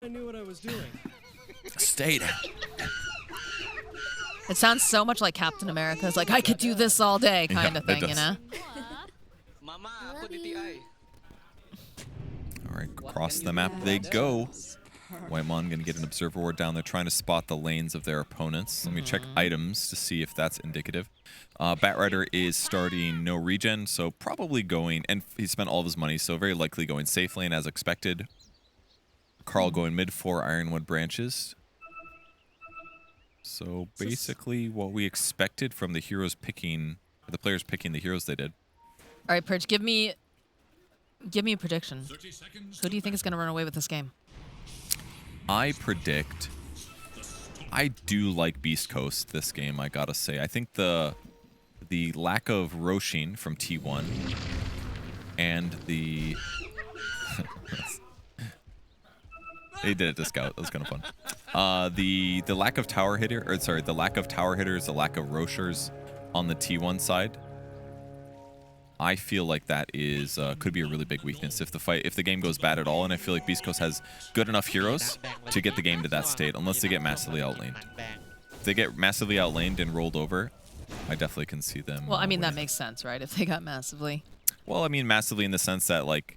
I knew what I was doing. Stay down. It sounds so much like Captain America. It's like, I could do this all day kind of thing, you know? All right, across the map they go. Whitemon gonna get an observer ward down there, trying to spot the lanes of their opponents. Let me check items to see if that's indicative. Batrider is starting no regen, so probably going, and he spent all of his money, so very likely going safe lane as expected. Carl going mid 4 Ironwood branches. So basically what we expected from the heroes picking, the players picking the heroes they did. All right, Purge, give me a prediction. Who do you think is going to run away with this game? I predict, I do like Beast Coast this game, I gotta say. I think the lack of Roshin from T1 and the... They did it to scout. That was kind of fun. The lack of tower hitter, or sorry, the lack of tower hitters, the lack of Roshers on the T1 side. I feel like that is could be a really big weakness if the game goes bad at all, and I feel like Beast Coast has good enough heroes to get the game to that state, unless they get massively outlaned. If they get massively outlaned and rolled over, I definitely can see them. Well, I mean, that makes sense, right? If they got massively. Well, I mean, massively in the sense that, like,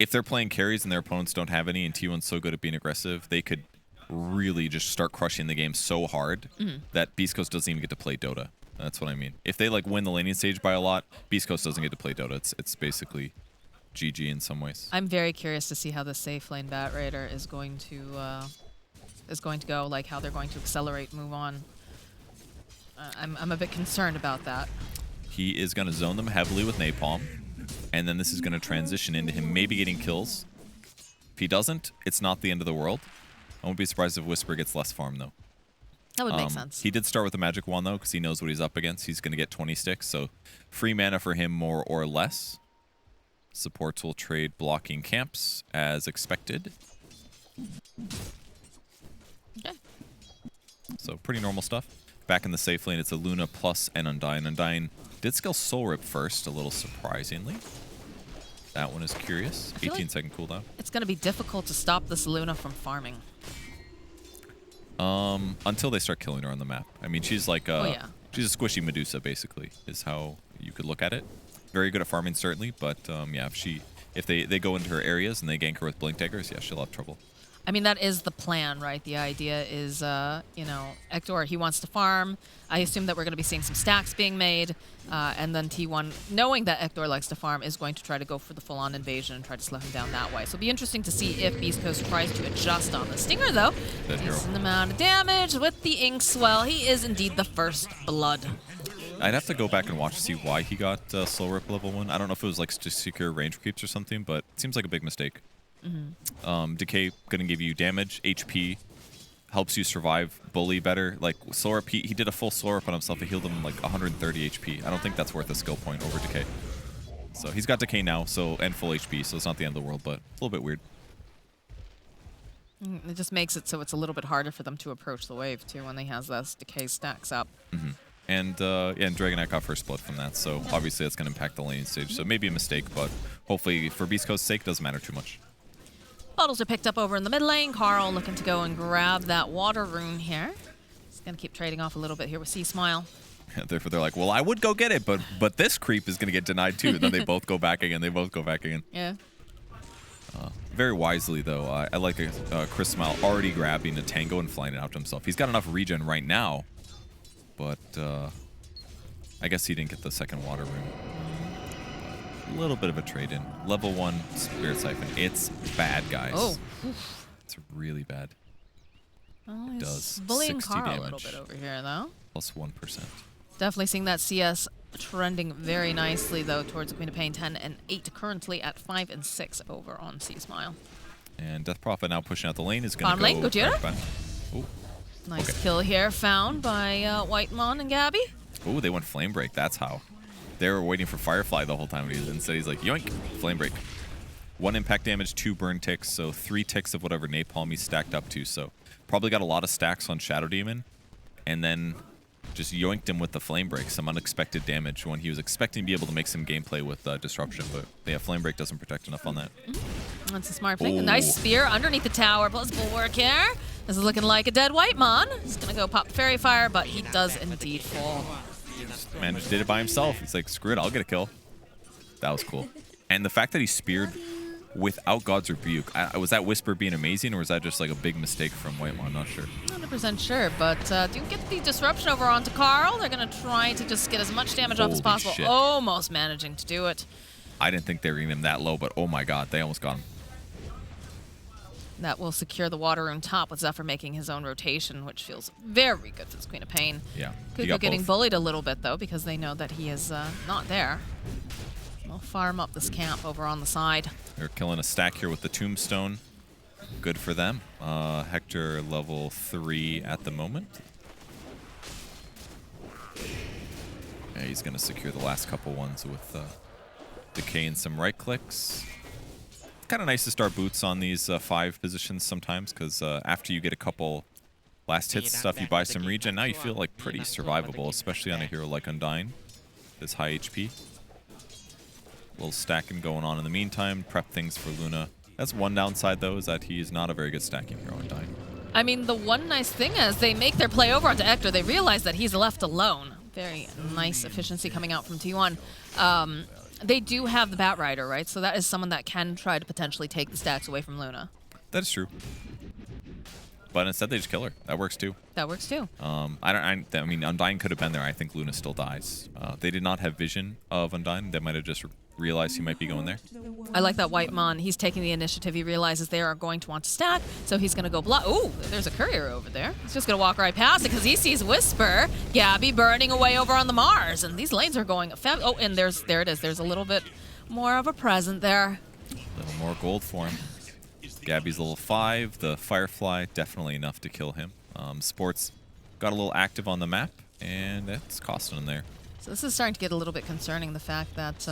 if they're playing carries and their opponents don't have any, and T1's so good at being aggressive, they could really just start crushing the game so hard that Beast Coast doesn't even get to play Dota. That's what I mean. If they like win the laning stage by a lot, Beast Coast doesn't get to play Dota. It's basically GG in some ways. I'm very curious to see how the safe lane Batrider is going to go. Like how they're going to accelerate, move on. I'm a bit concerned about that. He is going to zone them heavily with Napalm, and then this is going to transition into him maybe getting kills. If he doesn't, it's not the end of the world. I won't be surprised if Whisper gets less farm though. That would make sense. He did start with the magic wand though, because he knows what he's up against. He's going to get 20 sticks, so free mana for him more or less. Supports will trade blocking camps as expected. Okay. So pretty normal stuff. Back in the safe lane, it's a Luna plus an Undying. Undying did skill Soul Rip first, a little surprisingly. That one is curious. 18-second cooldown. It's going to be difficult to stop this Luna from farming. Until they start killing her on the map. I mean, she's like she's a squishy Medusa, basically, is how you could look at it. Very good at farming, certainly, but yeah, if they go into her areas and they gank her with Blink Daggers, yeah, she'll have trouble. I mean, that is the plan, right? The idea is, you know, Ektor, he wants to farm. I assume that we're going to be seeing some stacks being made. And then T1, knowing that Ektor likes to farm, is going to try to go for the full-on invasion and try to slow him down that way. So it'll be interesting to see if Beast Coast tries to adjust on the Stinger, though. Decent amount of damage with the Inkswell. He is indeed the first blood. I'd have to go back and watch to see why he got Soul Rip level 1. I don't know if it was like to secure range creeps or something, but it seems like a big mistake. Decay gonna give you damage, HP, helps you survive bully better. Like Soul Rip, he did a full Soul Rip on himself. It healed him like 130 HP. I don't think that's worth a skill point over Decay. So he's got Decay now, and full HP, so it's not the end of the world, but it's a little bit weird. It just makes it so it's a little bit harder for them to approach the wave too when they has those Decay stacks up. And yeah, and Dragonite got first blood from that, so obviously that's gonna impact the laning stage. So maybe a mistake, but hopefully for Beast Coast's sake, doesn't matter too much. Bottles are picked up over in the mid lane. Carl looking to go and grab that water rune here. He's going to keep trading off a little bit here with C-Smile. Therefore, they're like, well, I would go get it, but this creep is going to get denied too. And then they both go back again. Yeah. Very wisely, though, I like Chris Smile already grabbing a Tango and flying it out to himself. He's got enough regen right now, but I guess he didn't get the second water rune. A little bit of a trade-in. Level 1 Spirit Siphon. It's bad, guys. Oh. It's really bad. Well, it does bullying 60 Carl damage. a little bit over here, though. Plus 1%. Definitely seeing that CS trending very nicely, though, towards the Queen of Pain. 10 and 8 currently at 5 and 6 over on C-Smile. And Death Prophet now pushing out the lane is going to go... lane, Gojira. Oh. Nice kill here found by Whitemon and Gabby. Oh, they went Flame Break. That's how. They were waiting for Firefly the whole time. Instead, he's like, yoink, Flame Break. 1 impact damage, 2 burn ticks, so 3 ticks of whatever Napalm he's stacked up to. So probably got a lot of stacks on Shadow Demon, and then just yoinked him with the Flame Break, some unexpected damage when he was expecting to be able to make some gameplay with Disruption, but yeah, Flame Break doesn't protect enough on that. That's a smart thing. A Ooh. nice spear underneath the tower, plus bulwark here. This is looking like a dead white mon. He's gonna go pop fairy fire, but he does indeed fall. Man just did it by himself. He's like, screw it, I'll get a kill. That was cool. And the fact that he speared without God's Rebuke, was that Whisper being amazing, or was that just like a big mistake from Whitemon? I'm not sure. 100% sure, but do get the disruption over onto Carl. They're gonna try to just get as much damage off as possible. Shit. Almost managing to do it. I didn't think they were getting him that low, but oh my god, they almost got him. That will secure the water room top with Zephyr making his own rotation, which feels very good for this Queen of Pain. Yeah. Kuko getting bullied a little bit, though, because they know that he is not there. They'll farm up this camp over on the side. They're killing a stack here with the Tombstone. Good for them. Hector level 3 at the moment. Yeah, he's going to secure the last couple ones with Decay and some right clicks. Kind of nice to start boots on these 5 positions sometimes, because after you get a couple last hits stuff, you buy some regen. Now you feel like pretty survivable, especially on a hero like Undyne. This high HP. Little stacking going on in the meantime. Prep things for Luna. That's one downside, though, is that he is not a very good stacking hero, Undyne. I mean, the one nice thing is they make their play over onto Hector. They realize that he's left alone. Very nice efficiency coming out from T1. They do have the Batrider, right? So that is someone that can try to potentially take the stacks away from Luna. That is true. But instead, they just kill her. That works too. That works too. I mean, Undyne could have been there. I think Luna still dies. They did not have vision of Undyne. They might have just realized he might be going there. I like that Whitemon. He's taking the initiative. He realizes they are going to want to stack, so he's going to go block. Ooh, there's a courier over there. He's just going to walk right past it because he sees Whisper, Gabby burning away over on the Mars, and these lanes are going. Oh, and there it is. There's a little bit more of a present there. A little more gold for him. Gabby's level 5. The Firefly, definitely enough to kill him. Sports got a little active on the map, and that's costing him there. So this is starting to get a little bit concerning, the fact that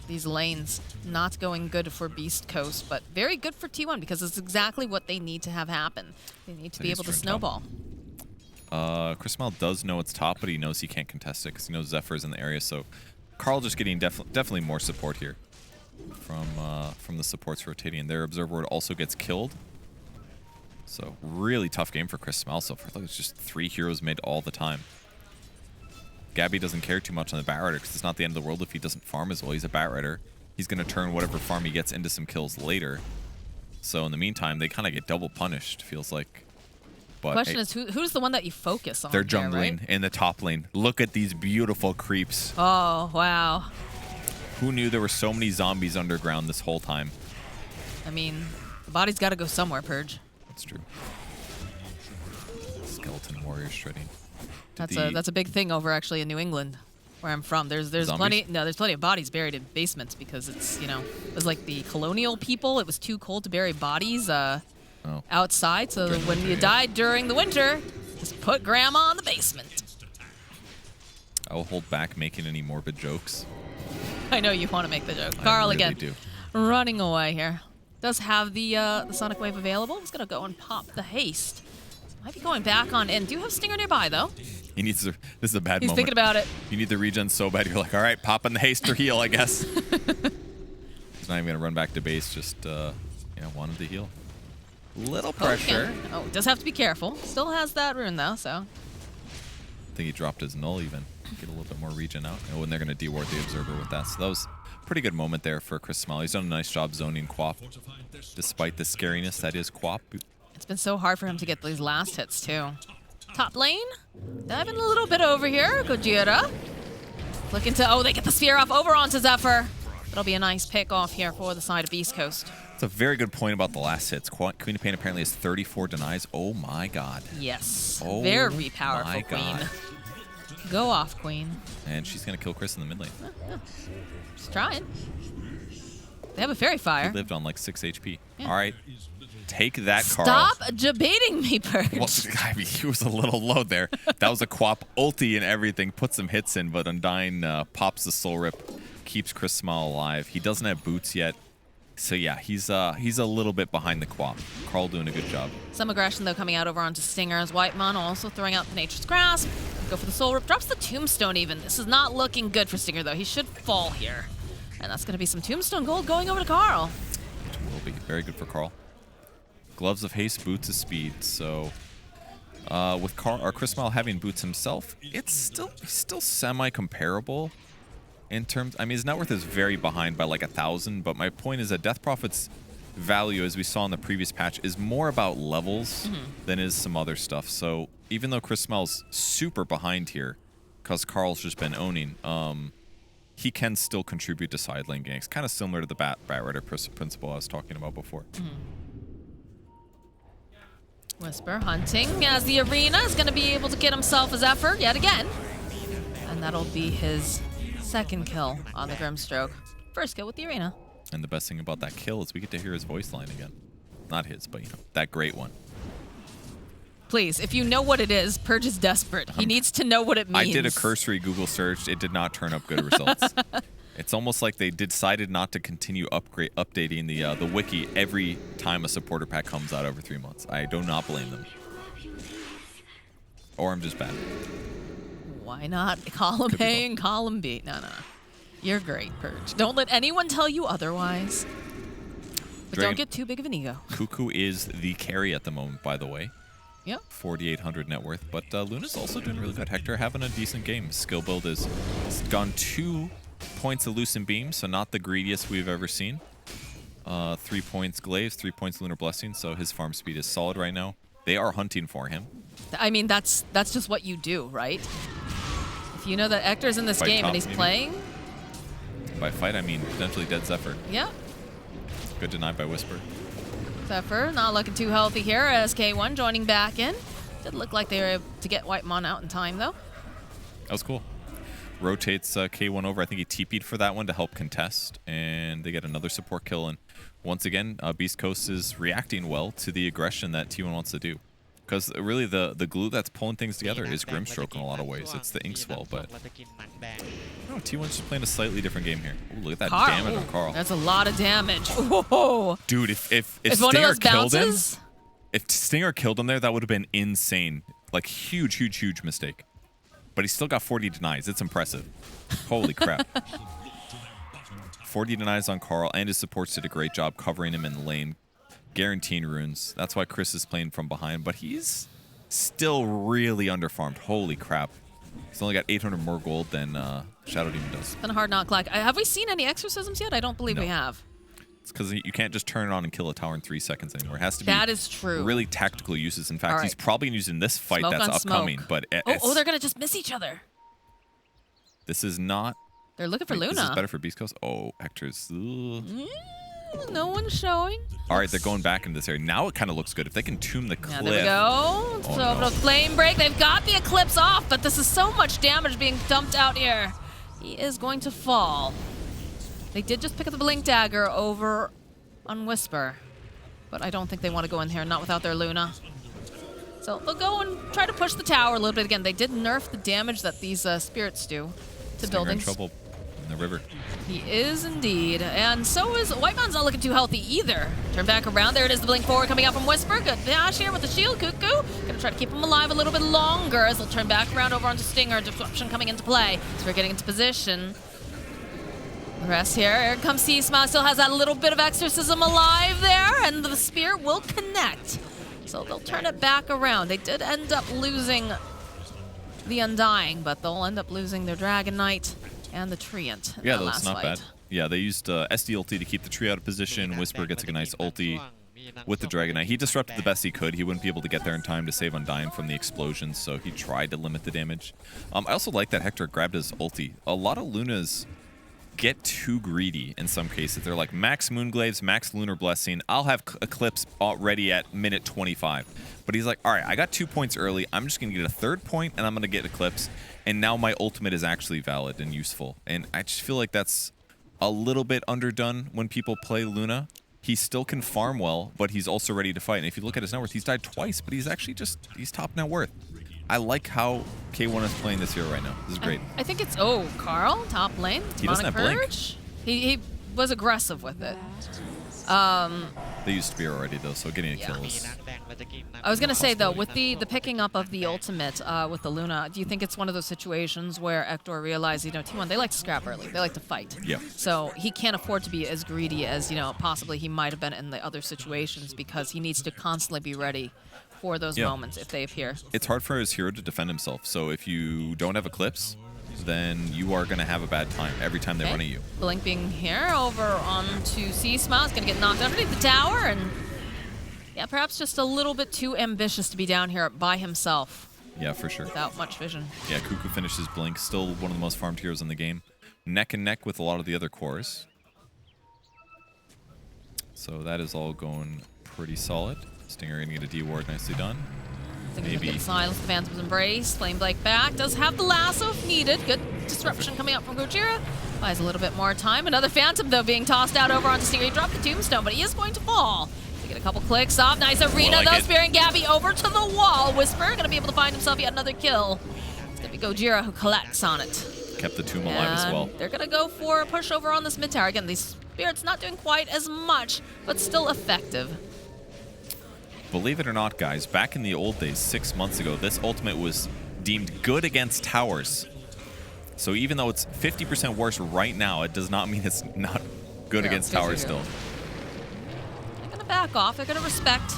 these lanes not going good for Beast Coast, but very good for T1 because it's exactly what they need to have happen. They need to be able to snowball. Chrismal does know it's top, but he knows he can't contest it because he knows Zephyr's in the area, so Carl just getting definitely more support here from the supports rotating. Their Observer Ward also gets killed. So really tough game for Chrismal so far. Look, it's just 3 heroes mid all the time. Gabby doesn't care too much on the Batrider because it's not the end of the world if he doesn't farm as well. He's a Batrider. He's going to turn whatever farm he gets into some kills later. So in the meantime, they kind of get double punished, feels like. But question is, who's the one that you focus on? They're jungling right? in the top lane. Look at these beautiful creeps. Oh, wow. Who knew there were so many zombies underground this whole time? I mean, the body's got to go somewhere, Purge. That's true. Skeleton warrior shredding. That's a big thing over actually in New England, where I'm from. There's plenty of bodies buried in basements because it's it was like the colonial people. It was too cold to bury bodies outside, so when you died during the winter, just put grandma in the basement. I will hold back making any morbid jokes. I know you want to make the joke. Carl really again, do. Running away here. Does have the Sonic Wave available. He's gonna go and pop the haste. Might be going back on in. Do have Stinger nearby though. He needs to, this is a bad moment. He's thinking about it. You need the regen so bad, you're like, all right, pop in the haste or heal, I guess. He's not even going to run back to base, just, wanted to heal. Little pressure. Okay. Oh, does have to be careful. Still has that rune, though, so. I think he dropped his null even. Get a little bit more regen out. And they're going to deward the Observer with that. So that was a pretty good moment there for Chris Smalley. He's done a nice job zoning Quap, despite the scariness that is Quap. It's been so hard for him to get these last hits, too. Top lane, diving a little bit over here. Gojira looking to, they get the sphere off over onto Zephyr. That'll be a nice pick off here for the side of Beast Coast. It's a very good point about the last hits. Queen of Pain apparently has 34 denies. Oh my god. Yes, oh very powerful my Queen. God. Go off, Queen. And she's going to kill Chris in the mid lane. Yeah. She's trying. They have a Fairy Fire. He lived on like 6 HP. Yeah. All right. Take that, Carl. Stop debating me, Purge. Well, I mean, he was a little low there. That was a Quap ulti and everything. Put some hits in, but Undyne pops the Soul Rip, keeps Chris Small alive. He doesn't have boots yet. So yeah, he's a little bit behind the Quap. Carl doing a good job. Some aggression, though, coming out over onto Stinger as Whitemon also throwing out the Nature's Grasp. Go for the Soul Rip. Drops the Tombstone even. This is not looking good for Stinger, though. He should fall here. And that's going to be some Tombstone gold going over to Carl. It will be. Very good for Carl. Gloves of Haste, Boots of Speed. So with Carl or Chris Mile having boots himself, it's still semi-comparable in terms. I mean, his net worth is very behind by like 1,000, but my point is that Death Prophet's value, as we saw in the previous patch, is more about levels than is some other stuff. So even though Chris Smel's super behind here, because Carl's just been owning, he can still contribute to side lane ganks, kind of similar to the Bat Rider principle I was talking about before. Whisper hunting as the arena is going to be able to get himself his effort yet again. And that'll be his second kill on the Grimstroke. First kill with the arena. And the best thing about that kill is we get to hear his voice line again. Not his, but you know, that great one. Please, if you know what it is, Purge is desperate. He needs to know what it means. I did a cursory Google search. It did not turn up good results. It's almost like they decided not to continue updating the wiki every time a supporter pack comes out over 3 months. I do not blame them. Or I'm just bad. Why not column A and column B? No. You're great, Purge. Don't let anyone tell you otherwise. But don't get too big of an ego. Cuckoo is the carry at the moment, by the way. Yep. 4,800 net worth. But Luna's also doing really good. Hector having a decent game. Skill build is gone 2 points of Lucent Beam, so not the greediest we've ever seen. 3 points Glaives, 3 points Lunar Blessing, so his farm speed is solid right now. They are hunting for him. I mean, that's just what you do, right? If you know that Hector's in this game and he's playing... By fight, I mean potentially dead Zephyr. Yeah. Good denied by Whisper. Zephyr not looking too healthy here as K1 joining back in. Did look like they were able to get Whitemon out in time, though. That was cool. Rotates K1 over. I think he TP'd for that one to help contest. And they get another support kill. And once again, Beast Coast is reacting well to the aggression that T1 wants to do. Because really the glue that's pulling things together is Grimstroke in a lot of ways. It's the Inkswell, but no, T1's just playing a slightly different game here. Ooh, look at that damage on Carl. That's a lot of damage. Whoa. Dude, if Stinger killed him, if Stinger killed him there, that would have been insane. Like huge mistake. But he still got 40 denies. It's impressive. Holy crap. 40 denies on Carl, and his supports did a great job covering him in the lane. Guaranteeing runes. That's why Chris is playing from behind, but he's still really underfarmed. Holy crap. He's only got 800 more gold than Shadow Demon does. It's been a hard knock luck. Have we seen any exorcisms yet? I don't believe we have. It's because you can't just turn it on and kill a tower in 3 seconds anymore. It has to be that is true. Really tactical uses. In fact, he's probably using this fight that's upcoming. But they're going to just miss each other. This is not... They're looking for Luna. This is better for Beast Coast. Oh, Hector's... No one's showing. All right, they're going back into this area. Now it kind of looks good. If they can tomb the cliff. Yeah, there we go. So no flame break. They've got the Eclipse off, but this is so much damage being dumped out here. He is going to fall. They did just pick up the Blink Dagger over on Whisper, but I don't think they want to go in here, not without their Luna. So they'll go and try to push the tower a little bit again. They did nerf the damage that these spirits do to buildings. In trouble in the river. He is indeed, and so is Whitemon's not looking too healthy either. Turn back around. There it is, the blink forward coming out from Whisper. Good dash here with the shield. Cuckoo gonna try to keep him alive a little bit longer as they'll turn back around over onto Stinger. Disruption coming into play. So we're getting into position. The rest here comes C-Smile. Still has that little bit of exorcism alive there, and the spear will connect. So they'll turn it back around. They did end up losing the Undying, but they'll end up losing their Dragon Knight and the Treant. Yeah, that's not bad. Yeah, they used SD ulti to keep the tree out of position. Whisper gets a nice ulti with the Dragon Knight. He disrupted the best he could. He wouldn't be able to get there in time to save Undying from the explosions, so he tried to limit the damage. I also like that Hector grabbed his ulti. A lot of Lunas get too greedy in some cases. They're like, max Moonglaives, max Lunar Blessing. I'll have Eclipse ready at minute 25. But he's like, all right, I got 2 points early. I'm just going to get a 3rd point, and I'm going to get Eclipse. And now my ultimate is actually valid and useful. And I just feel like that's a little bit underdone when people play Luna. He still can farm well, but he's also ready to fight. And if you look at his net worth, he's died twice, but he's actually he's top net worth. I like how K1 is playing this hero right now. This is great. I think it's, Carl, top lane. He doesn't have Blink. He was aggressive with it. They used Spear already, though, so getting a kill is I was gonna say though, with the picking up of the ultimate with the Luna, do you think it's one of those situations where Ektor realized, T1, they like to scrap early, they like to fight. Yeah. So he can't afford to be as greedy as possibly he might have been in the other situations, because he needs to constantly be ready for those moments if they appear. It's hard for his hero to defend himself. So if you don't have Eclipse, then you are going to have a bad time every time they run at you. Blink being here over onto C-Smile. He's going to get knocked underneath the tower, and yeah, perhaps just a little bit too ambitious to be down here by himself. Yeah, for sure. Without much vision. Yeah, Cuckoo finishes Blink. Still one of the most farmed heroes in the game. Neck and neck with a lot of the other cores. So that is all going pretty solid. Stinger going to get a D-ward, nicely done. Maybe. Silence, the Phantom's Embrace. Flame Blake back. Does have the lasso if needed. Good disruption coming out from Gojira. Buys a little bit more time. Another Phantom, though, being tossed out over onto Stinger. He dropped the Tombstone, but he is going to fall. They get a couple clicks off. Nice arena, though. Spearing Gabby over to the wall. Whisper going to be able to find himself yet another kill. It's going to be Gojira who collects on it. Kept the tomb alive as well. They're going to go for a push over on this mid tower. Again, these Spirits not doing quite as much, but still effective. Believe it or not, guys, back in the old days, 6 months ago, this ultimate was deemed good against towers. So even though it's 50% worse right now, it does not mean it's not good against towers still. They're going to back off. They're going to respect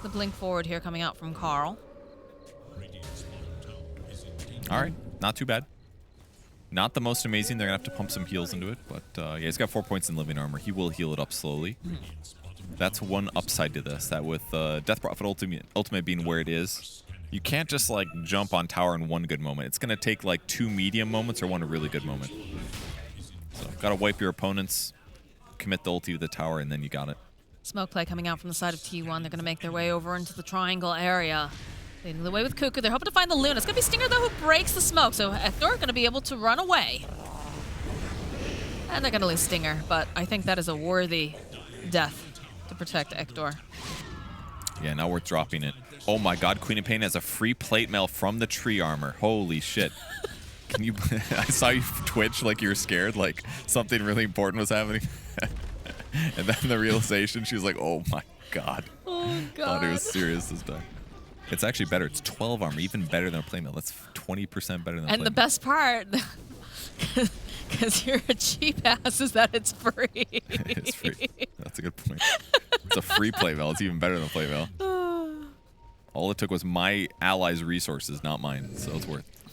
the blink forward here coming out from Carl. All right, not too bad. Not the most amazing. They're going to have to pump some heals into it. But yeah, he's got 4 points in living armor. He will heal it up slowly. That's one upside to this, that with Death Prophet ultimate being where it is, you can't just like jump on tower in one good moment. It's going to take like 2 medium moments or 1 really good moment. So got to wipe your opponents, commit the ulti to the tower, and then you got it. Smoke play coming out from the side of T1. They're going to make their way over into the triangle area. Leading the way with Cuckoo. They're hoping to find the Luna. It's going to be Stinger, though, who breaks the smoke. So Ektor going to be able to run away. And they're going to lose Stinger. But I think that is a worthy death to protect Ektor. Yeah, not worth dropping it. Oh my god, Queen of Pain has a free plate mail from the tree armor. Holy shit. Can you... I saw you twitch like you were scared, like something really important was happening. And then the realization, she was like, oh my god. Oh god. Thought it was serious this time. It's actually better. It's 12 armor, even better than a plate mail. That's 20% better than a plate mail. And the best part, because you're a cheap ass, is that it's free. It's free. That's a good point. It's a free plate mail. It's even better than a plate mail. All it took was my allies' resources, not mine, so it's worth it.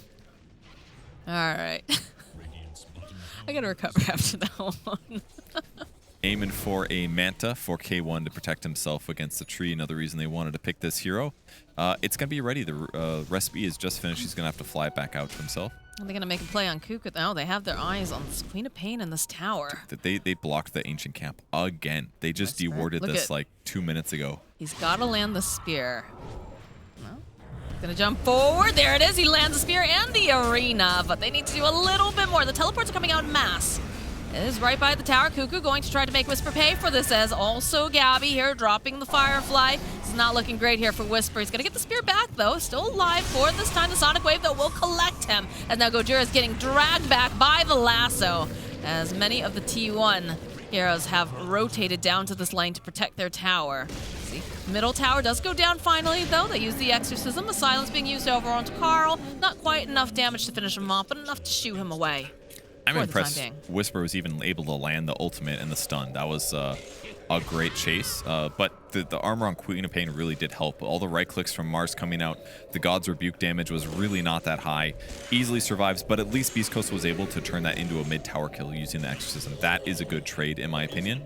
All right. I gotta recover after that one. Aiming for a Manta for K1 to protect himself against the tree. Another reason they wanted to pick this hero. It's going to be ready. The recipe is just finished. He's going to have to fly it back out to himself. Are they going to make a play on Cuckoo? Oh, they have their eyes on this Queen of Pain in this tower. They blocked the Ancient Camp again. They just dewarded this like 2 minutes ago. He's got to land the spear. Well, going to jump forward. There it is. He lands the spear and the arena, but they need to do a little bit more. The teleports are coming out en masse. It is right by the tower. Cuckoo going to try to make Whisper pay for this, as also Gabby here dropping the Firefly. This is not looking great here for Whisper. He's going to get the spear back, though. Still alive for this time. The Sonic Wave, though, will collect him. And now Gojira is getting dragged back by the lasso, as many of the T1 heroes have rotated down to this lane to protect their tower. See, middle tower does go down finally, though. They use the Exorcism. The Silence being used over onto Carl. Not quite enough damage to finish him off, but enough to shoo him away. I'm impressed Whisper was even able to land the ultimate and the stun. That was a great chase. But the armor on Queen of Pain really did help. All the right clicks from Mars coming out. The God's Rebuke damage was really not that high. Easily survives, but at least Beast Coast was able to turn that into a mid-tower kill using the Exorcism. That is a good trade, in my opinion.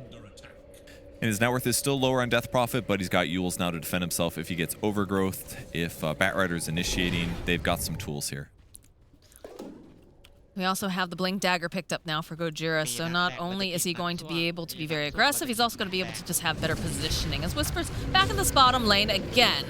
And his net worth is still lower on Death Prophet, but he's got Yules now to defend himself if he gets Overgrowth. If Batrider is initiating, they've got some tools here. We also have the Blink Dagger picked up now for Gojira, so not only is he going to be able to be very aggressive, he's also going to be able to just have better positioning. As Whisper's back in this bottom lane again,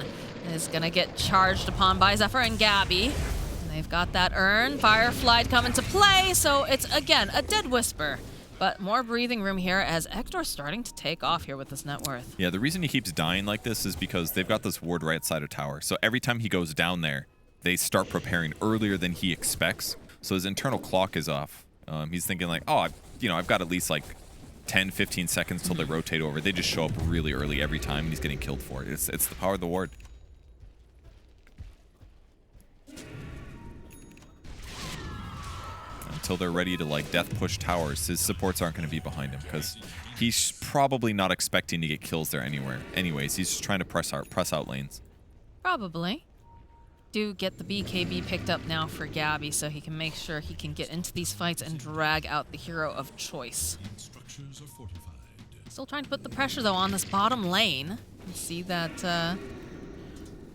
is going to get charged upon by Zephyr and Gabby. And they've got that urn. Firefly come into play, so it's, again, a dead Whisper. But more breathing room here as Ektor's starting to take off here with this net worth. Yeah, the reason he keeps dying like this is because they've got this ward right side of tower. So every time he goes down there, they start preparing earlier than he expects. So his internal clock is off. He's thinking like, oh, I've got at least like 10, 15 seconds till they rotate over. They just show up really early every time, and he's getting killed for it. It's the power of the ward. Until they're ready to like death push towers, his supports aren't going to be behind him because he's probably not expecting to get kills there anyways. He's just trying to press out lanes. Probably. Do get the BKB picked up now for Gabby so he can make sure he can get into these fights and drag out the hero of choice. Still trying to put the pressure, though, on this bottom lane. You see that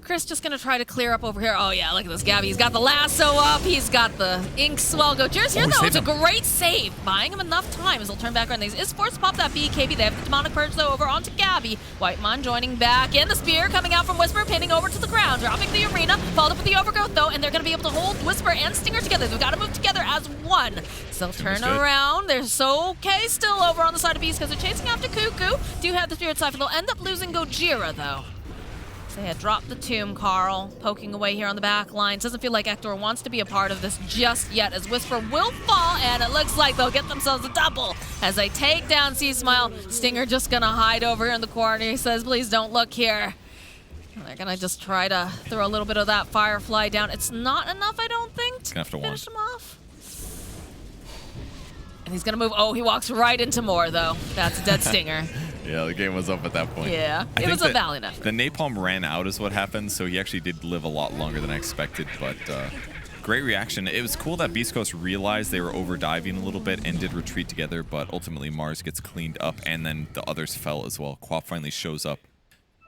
Chris just going to try to clear up over here. Oh, yeah, look at this Gabby. He's got the lasso up. He's got the ink swell go. Cheers here, though. It's a great save. Buying him enough time as he'll turn back around. He is forced to pop that BKB. They have the Demonic Purge, though, over onto Gabby. Whitemon joining back in. The spear coming out from Whisper, pinning over to the ground. Dropping the arena. Followed up with the Overgrowth, though, and they're going to be able to hold Whisper and Stinger together. They've got to move together as one. So turn around. They're so okay still over on the side of Beast because they're chasing after Cuckoo. Do have the Spirit Siphon. They'll end up losing Gojira, though. They had dropped the tomb, Carl, poking away here on the back lines. Doesn't feel like Ektor wants to be a part of this just yet, as Whisper will fall, and it looks like they'll get themselves a double as they take down C-Smile. Stinger just gonna hide over here in the corner. He says, please don't look here. They're gonna just try to throw a little bit of that Firefly down. It's not enough, I don't think, to finish him off. And he's gonna move. Oh, he walks right into more, though. That's a dead Stinger. Yeah, the game was up at that point. Yeah, it was a valiant effort. The napalm ran out is what happened, so he actually did live a lot longer than I expected, but great reaction. It was cool that Beast Coast realized they were overdiving a little bit and did retreat together, but ultimately Mars gets cleaned up, and then the others fell as well. Quap finally shows up,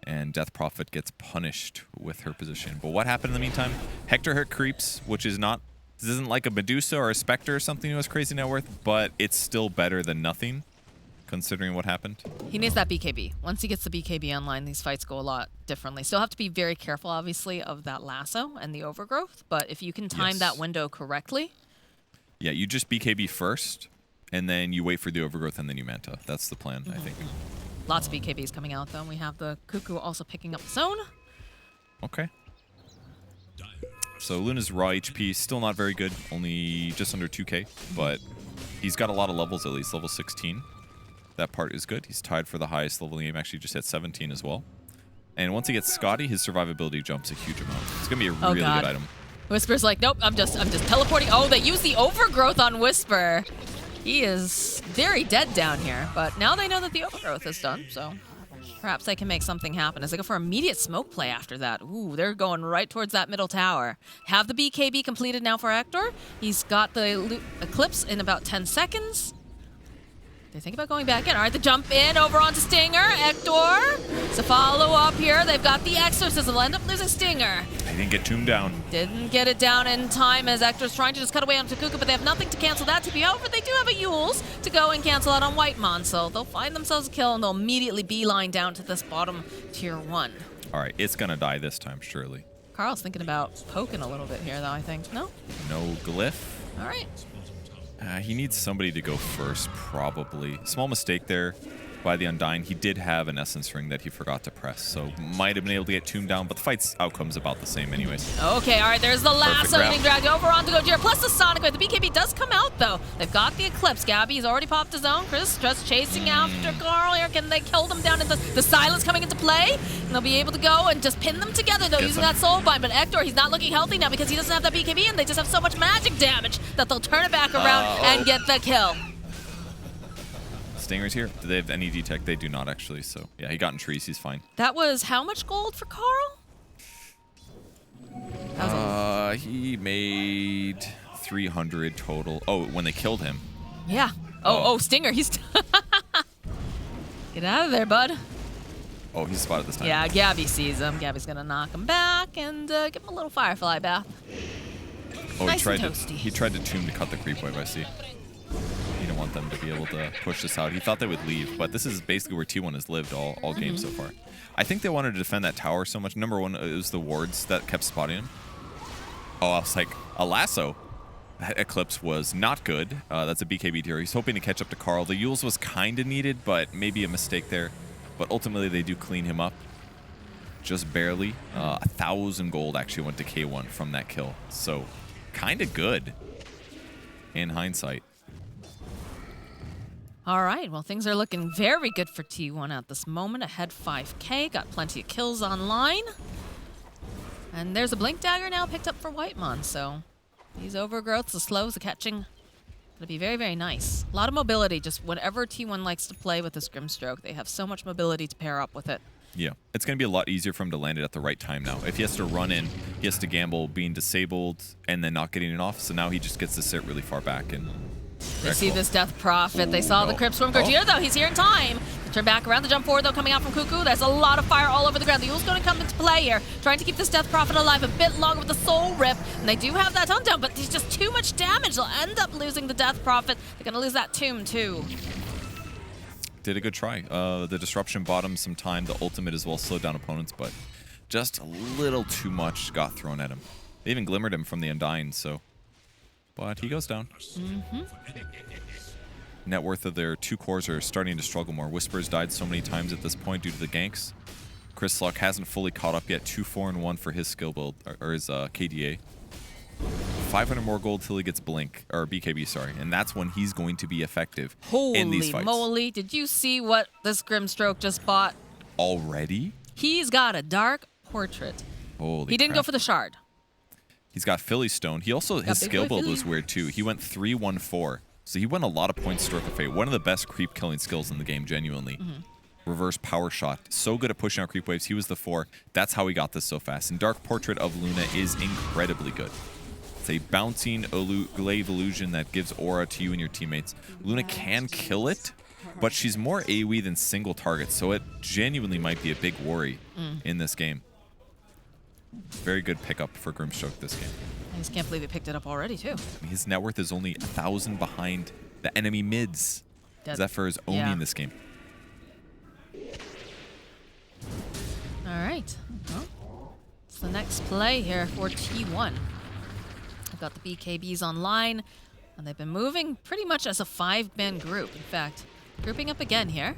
and Death Prophet gets punished with her position. But what happened in the meantime? Hector hit creeps, which is not... This isn't like a Medusa or a Spectre or something who has crazy net worth, but it's still better than nothing, considering what happened. He needs that BKB. Once he gets the BKB online, these fights go a lot differently. Still have to be very careful, obviously, of that lasso and the overgrowth, but if you can time that window correctly... Yeah, you just BKB first, and then you wait for the overgrowth, and then you Manta. That's the plan, I think. Lots of BKBs coming out, though. We have the Cuckoo also picking up the zone. Okay. So Luna's raw HP, still not very good, only just under 2k, but he's got a lot of levels at least, level 16. That part is good. He's tied for the highest level in the game, actually just at 17 as well. And once he gets Scotty, his survivability jumps a huge amount. It's going to be a really good item. Whisper's like, nope, I'm just teleporting. Oh, they use the overgrowth on Whisper. He is very dead down here, but now they know that the overgrowth is done, so perhaps they can make something happen as they go for immediate smoke play after that. Ooh, they're going right towards that middle tower. Have the BKB completed now for Ektor. He's got the Eclipse in about 10 seconds. They think about going back in. All right, the jump in over onto Stinger. Ektor. It's a follow-up here. They've got the Exorcism. They'll end up losing Stinger. They didn't get Tomb down. Didn't get it down in time as Ektor's trying to just cut away onto Cuckoo, but they have nothing to cancel that TP. However, they do have a Yules to go and cancel out on Whitemon, so they'll find themselves a kill, and they'll immediately beeline down to this bottom tier 1. All right, it's going to die this time, surely. Carl's thinking about poking a little bit here, though, I think. No? No glyph. All right. He needs somebody to go first, probably. Small mistake there by the Undying. He did have an Essence Ring that he forgot to press, so might have been able to get Tomb down, but the fight's outcome's about the same anyways. Okay, all right, there's the last being dragged over onto Gojira, plus the Sonic Wave. The BKB does come out, though. They've got the Eclipse. Gabby's already popped his own. Chris just chasing after Carl here. Can they kill them down? The Silence coming into play, and they'll be able to go and just pin them together, though, using that Soul Bind. But Ektor, he's not looking healthy now because he doesn't have that BKB, and they just have so much magic damage that they'll turn it back around and get the kill. Stinger's here. Do they have any detect? They do not, actually. So, yeah, he got in trees. He's fine. That was how much gold for Carl? He made 300 total. Oh, when they killed him. Yeah. Oh, Stinger. He's... Get out of there, bud. Oh, he's spotted this time. Yeah, Gabby sees him. Gabby's going to knock him back and give him a little Firefly bath. Oh, nice he tried to tomb to cut the creep wave, I see. He didn't want them to be able to push this out. He thought they would leave, but this is basically where T1 has lived all game so far. I think they wanted to defend that tower so much. Number one, it was the wards that kept spotting him. Oh, I was like, a lasso. That Eclipse was not good. That's a BKB tier. He's hoping to catch up to Carl. The Yules was kind of needed, but maybe a mistake there. But ultimately, they do clean him up. Just barely. 1,000 gold actually went to K1 from that kill. So, kind of good in hindsight. All right, well, things are looking very good for T1 at this moment. Ahead 5K, got plenty of kills online. And there's a Blink Dagger now picked up for Whitemon, so these overgrowths, the slows, the catching, gonna be very, very nice. A lot of mobility, just whenever T1 likes to play with this Grimstroke, they have so much mobility to pair up with it. Yeah, it's going to be a lot easier for him to land it at the right time now. If he has to run in, he has to gamble being disabled and then not getting it off, so now he just gets to sit really far back. And they see this Death Prophet. They saw the Crypt from Gojira, though. He's here in time. Turn back around the jump forward, though, coming out from Cuckoo. There's a lot of fire all over the ground. The Yule's going to come into play here, trying to keep this Death Prophet alive a bit longer with the Soul Rip. And they do have that hunt down, but there's just too much damage. They'll end up losing the Death Prophet. They're going to lose that Tomb, too. Did a good try. The Disruption bought him some time. The ultimate as well slowed down opponents, but just a little too much got thrown at him. They even glimmered him from the Undying, so... But he goes down. Net worth of their 2 cores are starting to struggle more. Whisper's died so many times at this point due to the ganks. Chris Luck hasn't fully caught up yet. 2-4-1 for his skill build, or his KDA. 500 more gold till he gets Blink, or BKB, sorry. And that's when he's going to be effective in these fights. Holy moly, did you see what this Grimstroke just bought? Already? He's got a Dark Portrait. Holy He didn't go for the Shard. He's got Philly Stone. He also, his skill build was weird too. He went 3-1-4. So he went a lot of points Stroke of Fate. One of the best creep killing skills in the game, genuinely. Reverse power shot. So good at pushing out creep waves. He was the 4. That's how he got this so fast. And Dark Portrait of Luna is incredibly good. It's a bouncing glaive illusion that gives aura to you and your teammates. Luna can kill it, but she's more AoE than single target, so it genuinely might be a big worry in this game. Very good pickup for Grimstroke this game. I just can't believe he picked it up already, too. His net worth is only 1,000 behind the enemy mids. Zephyr is owning this game. All right. Well, it's the next play here for T1. I've got the BKBs online, and they've been moving pretty much as a 5-man group. In fact, grouping up again here.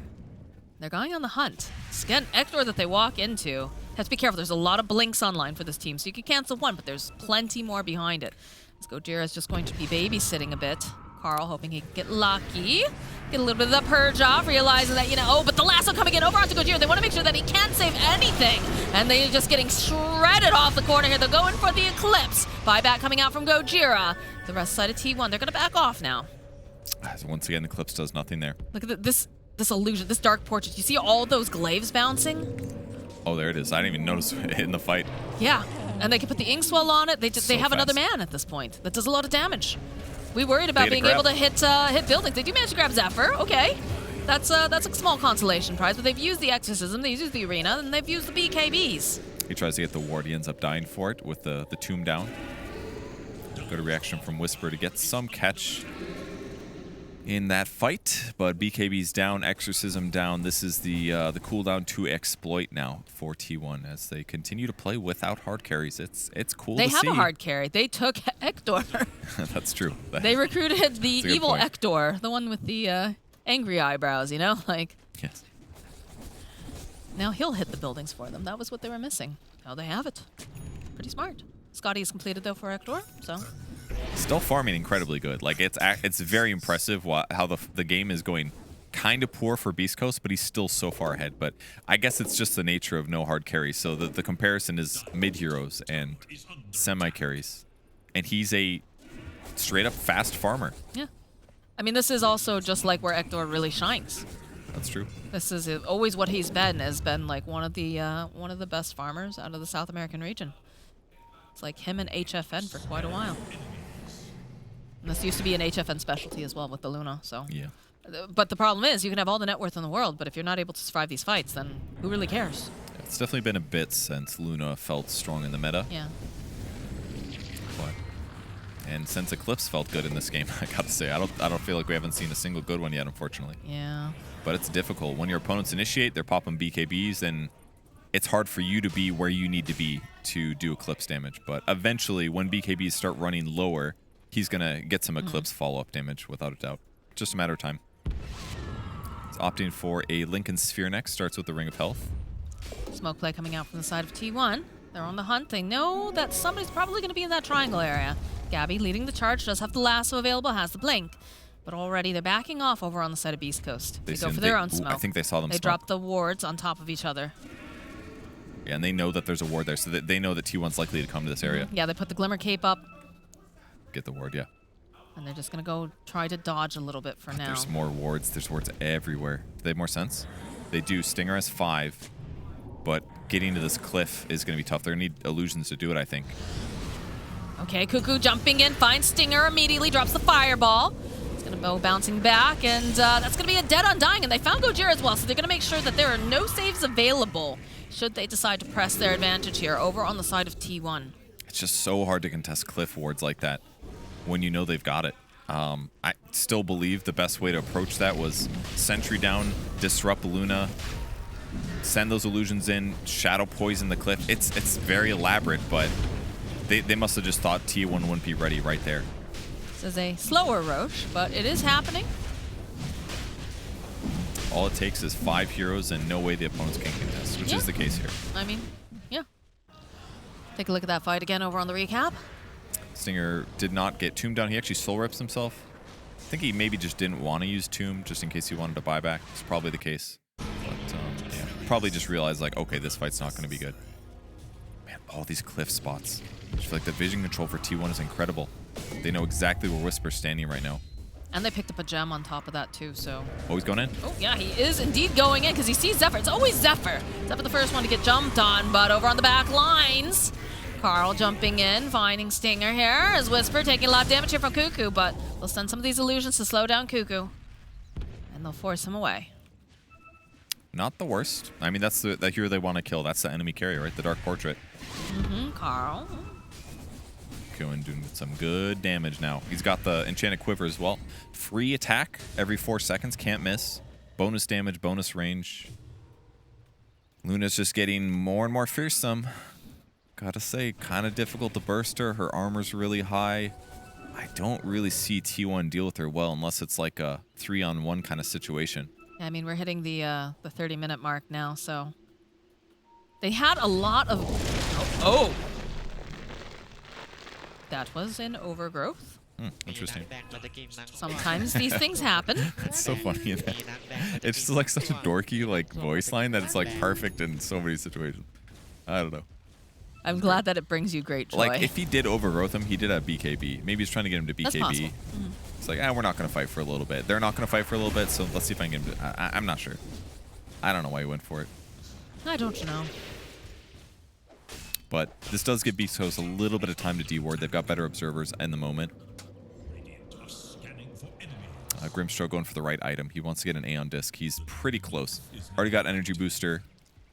They're going on the hunt. It's again Ektor that they walk into. Have to be careful. There's a lot of blinks online for this team, so you can cancel one, but there's plenty more behind it. As Gojira's just going to be babysitting a bit. Carl hoping he can get lucky. Get a little bit of the purge off, realizing that, oh, but the lasso coming in over onto Gojira. They want to make sure that he can't save anything. And they're just getting shredded off the corner here. They're going for the Eclipse. Buyback coming out from Gojira. The rest side of T1, they're going to back off now. So once again, the Eclipse does nothing there. Look at this illusion, this Dark Portrait. You see all those glaives bouncing? Oh, there it is. I didn't even notice it in the fight. Yeah, and they can put the Inkswell on it. They have another man at this point. That does a lot of damage. We worried about being able to hit buildings. They do manage to grab Zephyr. Okay, that's a small consolation prize. But they've used the Exorcism, they've used the Arena, and they've used the BKBs. He tries to get the ward. He ends up dying for it with the tomb down. Good reaction from Whisper to get some catch in that fight, but BKB's down, Exorcism down. This is the cooldown to exploit now for T1 as they continue to play without hard carries. It's cool to see. They have a hard carry. They took Ektor. That's true. They recruited the evil Ektor, the one with the angry eyebrows, like. Yes. Now he'll hit the buildings for them. That was what they were missing. Now they have it. Pretty smart. Scotty is completed though for Ektor, so. Still farming incredibly good. Like it's very impressive how the game is going kind of poor for Beast Coast, but he's still so far ahead. But I guess it's just the nature of no hard carries. So the comparison is mid heroes and semi carries, and he's a straight up fast farmer. Yeah, I mean this is also just like where Ektor really shines. That's true. This is always what he's been. Has been like one of the best farmers out of the South American region. It's like him and HFN for quite a while. And this used to be an HFN specialty as well with the Luna, so. Yeah. But the problem is, you can have all the net worth in the world, but if you're not able to survive these fights, then who really cares? It's definitely been a bit since Luna felt strong in the meta. Yeah. And since Eclipse felt good in this game, I gotta say, I don't feel like we haven't seen a single good one yet, unfortunately. Yeah. But it's difficult. When your opponents initiate, they're popping BKBs, and it's hard for you to be where you need to be to do Eclipse damage. But eventually, when BKBs start running lower, he's going to get some Eclipse follow-up damage, without a doubt. Just a matter of time. He's opting for a Lincoln Sphere next. Starts with the Ring of Health. Smoke play coming out from the side of T1. They're on the hunt. They know that somebody's probably going to be in that triangle area. Gabby leading the charge, does have the lasso available, has the blink. But already they're backing off over on the side of Beast Coast. They go see for them. their own Ooh, smoke. I think they saw them They smoke. drop the wards on top of each other. Yeah, and they know that there's a ward there, so that they know that T1's likely to come to this area. Yeah, they put the Glimmer Cape up. Get the ward, yeah. And they're just going to go try to dodge a little bit for now. There's more wards. There's wards everywhere. Do they have more sense? They do. Stinger has 5, but getting to this cliff is going to be tough. They're going to need illusions to do it, I think. Okay, Cuckoo jumping in, finds Stinger immediately, drops the fireball. It's going to go bouncing back, and that's going to be a dead undying. And they found Gojira as well, so they're going to make sure that there are no saves available should they decide to press their advantage here over on the side of T1. It's just so hard to contest cliff wards like that when you know they've got it. I still believe the best way to approach that was sentry down, disrupt Luna, send those illusions in, shadow poison the cliff. It's very elaborate, but they must have just thought T1 wouldn't be ready right there. This is a slower Roche, but it is happening. All it takes is 5 heroes and no way the opponents can contest, which is the case here. I mean, yeah. Take a look at that fight again over on the recap. Stinger did not get Tomb down. He actually soul rips himself. I think he maybe just didn't want to use Tomb just in case he wanted to buy back. It's probably the case. But yeah, probably just realized like, okay, this fight's not going to be good. Man, all these cliff spots. I feel like the vision control for T1 is incredible. They know exactly where Whisper's standing right now. And they picked up a gem on top of that too, so... Oh, he's going in? Oh, yeah, he is indeed going in because he sees Zephyr. It's always Zephyr. Zephyr the first one to get jumped on, but over on the back lines, Carl jumping in, finding Stinger here as Whisper taking a lot of damage here from Cuckoo, but they'll send some of these illusions to slow down Cuckoo, and they'll force him away. Not the worst. I mean, that's the hero they want to kill. That's the enemy carrier, right? The Dark Portrait. Carl. Going doing some good damage now. He's got the Enchanted Quiver as well. Free attack every 4 seconds, can't miss. Bonus damage, bonus range. Luna's just getting more and more fearsome. Gotta say, kind of difficult to burst her. Her armor's really high. I don't really see T1 deal with her well unless it's like a 3-on-1 kind of situation. Yeah, I mean, we're hitting the 30-minute mark now, so... They had a lot of... Oh! That was an overgrowth. Interesting. Sometimes these things happen. It's so funny. It's just like such a dorky like voice line that it's like perfect in so many situations. I don't know. I'm glad that it brings you great joy. Like if he did overgrowth him, he did a BKB. Maybe he's trying to get him to BKB. That's possible. It's like, we're not going to fight for a little bit. They're not going to fight for a little bit, so let's see if I can get him to... I'm not sure. I don't know why he went for it. I don't know. But this does give Beast Coast a little bit of time to deward. They've got better observers in the moment. Grimstroke going for the right item. He wants to get an Aeon Disc. He's pretty close. Already got Energy Booster.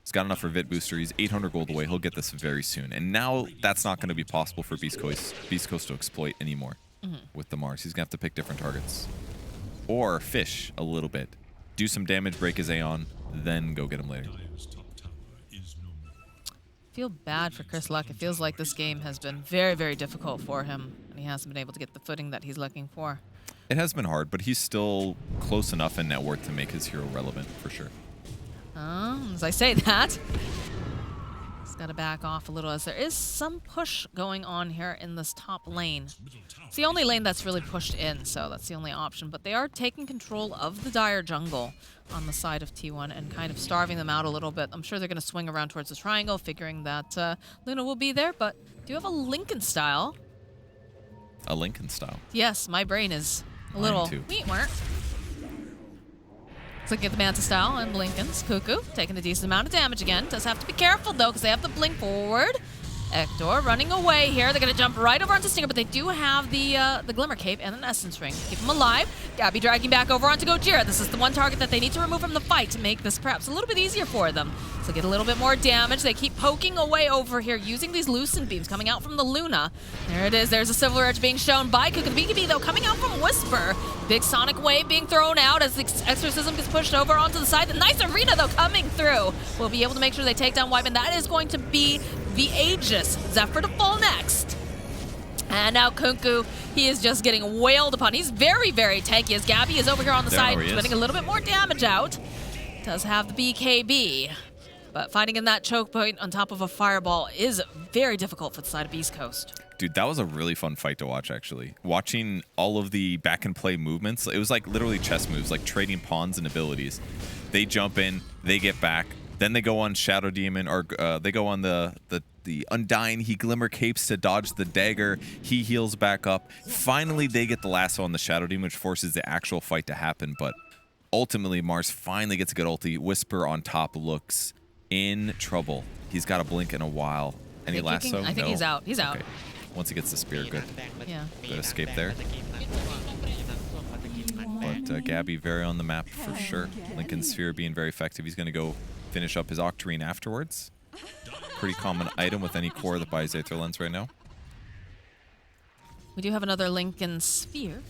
He's got enough for Vit Booster. He's 800 gold away. He'll get this very soon. And now that's not going to be possible for Beast Coast to exploit anymore with the Mars. He's going to have to pick different targets. Or fish a little bit. Do some damage, break his Aeon, then go get him later. I feel bad for Chris Luck. It feels like this game has been very, very difficult for him, and he hasn't been able to get the footing that he's looking for. It has been hard, but he's still close enough in net worth to make his hero relevant, for sure. As I say that, he's got to back off a little as there is some push going on here in this top lane. It's the only lane that's really pushed in, so that's the only option. But they are taking control of the Dire jungle on the side of T1 and kind of starving them out a little bit. I'm sure they're going to swing around towards the triangle, figuring that Luna will be there, but do you have a Lincoln style? A Lincoln style? Yes, my brain is a little... Let's look at the Manta style and Lincoln's. Cuckoo taking a decent amount of damage again. Does have to be careful, though, because they have the blink forward. Ector running away here. They're going to jump right over onto Stinger, but they do have the Glimmer Cape and an Essence Ring. Keep him alive. Gabby dragging back over onto Gojira. This is the one target that they need to remove from the fight to make this perhaps a little bit easier for them. So get a little bit more damage. They keep poking away over here using these Lucent Beams coming out from the Luna. There it is. There's a Silver Edge being shown by Cuckoo. The BKB, though, coming out from Whisper. Big Sonic Wave being thrown out as the Exorcism gets pushed over onto the side. The nice Arena, though, coming through. We'll be able to make sure they take down Wipe, and that is going to be the Aegis. Zephyr to fall next. And now Cuckoo, he is just getting wailed upon. He's very, very tanky as Gabby is over here on the side, putting a little bit more damage out. Does have the BKB. But fighting in that choke point on top of a fireball is very difficult for the side of Beast Coast. Dude, that was a really fun fight to watch, actually. Watching all of the back and play movements, it was like literally chess moves, like trading pawns and abilities. They jump in, they get back, then they go on Shadow Demon, or they go on the Undying. He Glimmer Capes to dodge the dagger. He heals back up. Finally, they get the lasso on the Shadow Demon, which forces the actual fight to happen. But ultimately, Mars finally gets a good ulti. Whisper on top looks in trouble. He's got a blink in a while. Any lasso? I think no. he's out. He's out. Okay. Once he gets the spear, good. Yeah. Good escape there. But Gabby very on the map for sure. Lincoln Sphere being very effective. He's going to go finish up his Octarine afterwards. Pretty common item with any core that buys Aether Lens right now. We do have another Lincoln Sphere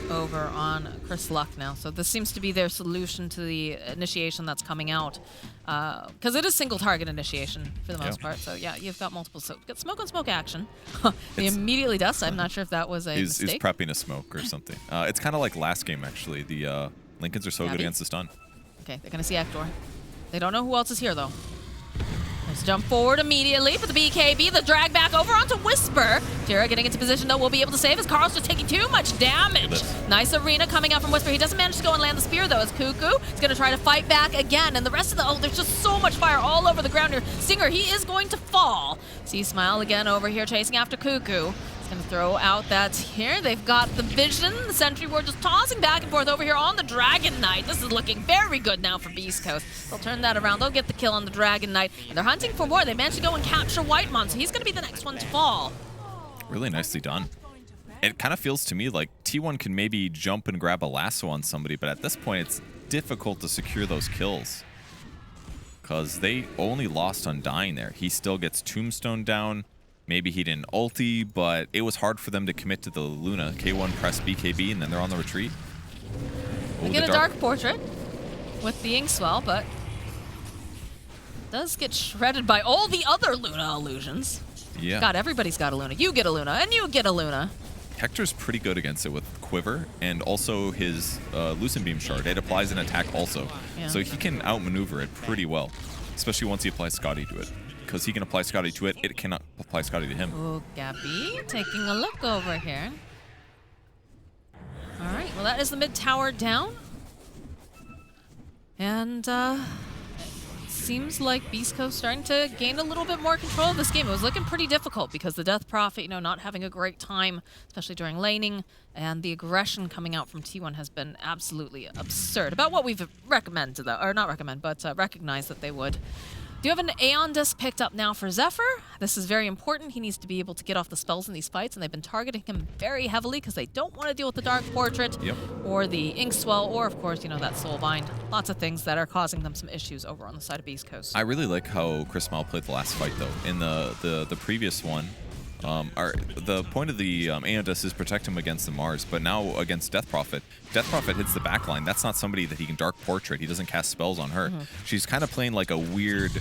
over on Chris Luck now. So this seems to be their solution to the initiation that's coming out. Because it is single target initiation for the most part. So yeah, you've got multiple. So get smoke on smoke action. He immediately does. I'm not sure if that was a mistake. He's prepping a smoke or something. It's kind of like last game, actually. The Lincolns are so good against the stun. Okay, they're going to see Ector. They don't know who else is here, though. Let's jump forward immediately for the BKB. The drag back over onto Whisper. Tira getting into position, though, will be able to save as Carl's just taking too much damage. Nice arena coming out from Whisper. He doesn't manage to go and land the spear, though, as Cuckoo is going to try to fight back again. And the rest of the... Oh, there's just so much fire all over the ground here. Stinger, he is going to fall. See Smile again over here chasing after Cuckoo. Gonna throw out that here. They've got the vision. The sentry ward just tossing back and forth over here on the Dragon Knight. This is looking very good now for Beast Coast. They'll turn that around. They'll get the kill on the Dragon Knight. And they're hunting for more. They managed to go and capture Whitemon, so he's gonna be the next one to fall. Really nicely done. It kind of feels to me like T1 can maybe jump and grab a lasso on somebody, but at this point it's difficult to secure those kills. Because they only lost on dying there. He still gets Tombstone down. Maybe he didn't ulti, but it was hard for them to commit to the Luna. K1 press BKB, and then they're on the retreat. They get a dark portrait with the Inkswell, but does get shredded by all the other Luna illusions. Yeah. God, everybody's got a Luna. You get a Luna, and you get a Luna. Hector's pretty good against it with Quiver, and also his Lucent Beam Shard. It applies an attack also. Yeah. So he can outmaneuver it pretty well, especially once he applies Scotty to it. Because he can apply Scotty to it, it cannot apply Scotty to him. Oh, Gabby, taking a look over here. All right, well, that is the mid tower down. And seems like Beast Coast starting to gain a little bit more control of this game. It was looking pretty difficult because the Death Prophet, not having a great time, especially during laning, and the aggression coming out from T1 has been absolutely absurd. About what we've recommended, though, or not recommend, but recognized that they would. Do you have an Aeon Disc picked up now for Zephyr? This is very important. He needs to be able to get off the spells in these fights, and they've been targeting him very heavily because they don't want to deal with the Dark Portrait or the Inkswell or, of course, that Soulbind. Lots of things that are causing them some issues over on the side of Beast Coast. I really like how Chris Mile played the last fight, though. In the previous one, the point of the Aeon Disc is protect him against the Mars, but now against Death Prophet hits the backline. That's not somebody that he can Dark Portrait. He doesn't cast spells on her. She's kind of playing like a weird